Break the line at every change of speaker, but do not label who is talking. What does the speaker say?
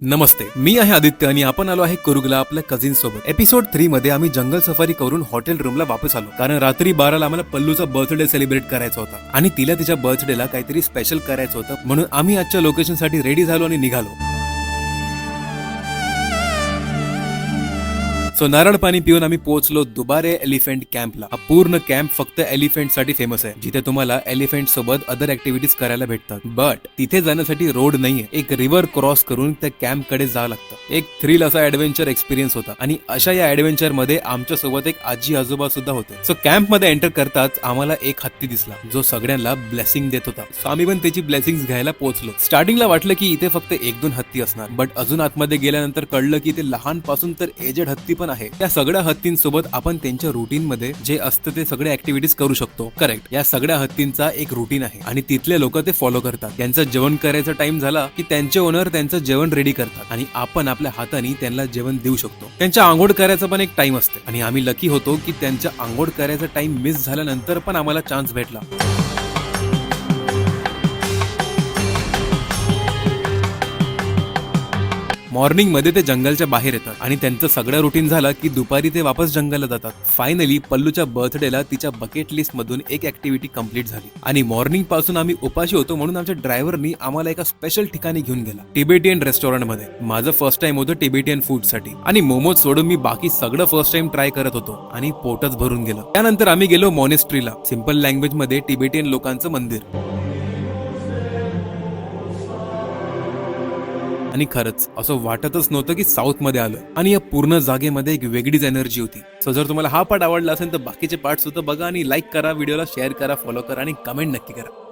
नमस्ते, मी आहे आदित्य आणि आपण आलो आहे कुरुगला आपल्या कझिन सोबत. एपिसोड 3 मध्ये आम्ही जंगल सफारी करून हॉटेल रूमला वापस आलो, कारण रात्री 12ला आम्हाला पल्लूचा बर्थडे सेलिब्रेट करायचा होता आणि तिला तिच्या बर्थडेला काहीतरी स्पेशल करायचं होतं. म्हणून आम्ही आजच्या लोकेशन साठी रेडी झालो आणि निघालो. सो नारळ पाणी पिऊन आम्ही पोहोचलो दुबारे एलिफंट कॅम्पला. हा पूर्ण कॅम्प फक्त एलिफंट साठी फेमस आहे, जिथे तुम्हाला एलिफंट सोबत अदर ऍक्टिव्हिटीज करायला भेटतात. बट तिथे जाण्यासाठी रोड नाहीये, एक रिव्हर क्रॉस करून त्या कॅम्प कडे जावं लागतं. एक थ्रिल असा ऍडव्हेंचर एक्सपिरियन्स होता आणि अशा या ऍडव्हेंचर मध्ये आमच्या सोबत एक आजी आजोबा सुद्धा होते. सो कॅम्प मध्ये एंटर करताच आम्हाला एक हत्ती दिसला, जो सगळ्यांना ब्लेसिंग देत होता. सो आम्ही पण त्याची ब्लेसिंग घ्यायला पोहोचलो. स्टार्टिंगला वाटलं की इथे फक्त 1-2 हत्ती असणार, बट अजून आतमध्ये गेल्यानंतर कळलं की ते लहानपासून तर एजेड हत्ती पण आहे. या सगळ्या हत्तींसोबत आपण त्यांच्या रुटीन मध्ये जे असतं ते सगळे ऍक्टिव्हिटीज करू शकतो. करेक्ट, या सगळ्या हत्तींचा एक रुटीन आहे आणि तिथले लोक ते फॉलो करतात. त्यांचं जेवण करायचा टाइम झाला की त्यांचे ओनर त्यांचं जेवण रेडी करतात आणि आपण आपल्या हाताने त्यांना जेवण देऊ शकतो. त्यांच्या आंघोळ करायचा पण एक टाइम असते आणि आम्ही लकी होतो की त्यांच्या आंघोळ करायचा टाइम मिस झाल्यानंतर पण आम्हाला चान्स भेटला. मॉर्निंग मध्ये ते जंगलच्या बाहेर येतात आणि त्यांचं सगळं रुटीन झालं की दुपारी ते वापस जंगलला जातात. फायनली पल्लूच्या बर्थडेला तिच्या बकेट लिस्ट मधून एक ऍक्टिव्हिटी कंप्लीट झाली आणि मॉर्निंग पासून आम्ही उपाशी होतो, म्हणून आमच्या ड्रायव्हरनी आम्हाला एका स्पेशल ठिकाणी घेऊन गेला, टिबेटियन रेस्टॉरंट मध्ये. माझं फर्स्ट टाइम होतं टिबेटियन फूड साठी आणि मोमोज सोडून मी बाकी सगळं फर्स्ट टाइम ट्राय करत होतो आणि पोटच भरून गेलं. त्यानंतर आम्ही गेलो मॉनेस्ट्रीला, सिंपल लँग्वेज मध्ये टिबेटियन लोकांचं मंदिर. आणि खरंच असं वाटतच नव्हतं की साऊथ मध्ये आलं आणि या पूर्ण जागेमध्ये एक वेगळीच एनर्जी होती. सो जर तुम्हाला हा पार्ट आवडला असेल तर बाकीचे पार्ट सुद्धा बघा आणि लाईक करा, व्हिडिओला शेअर करा, फॉलो करा आणि कमेंट नक्की करा.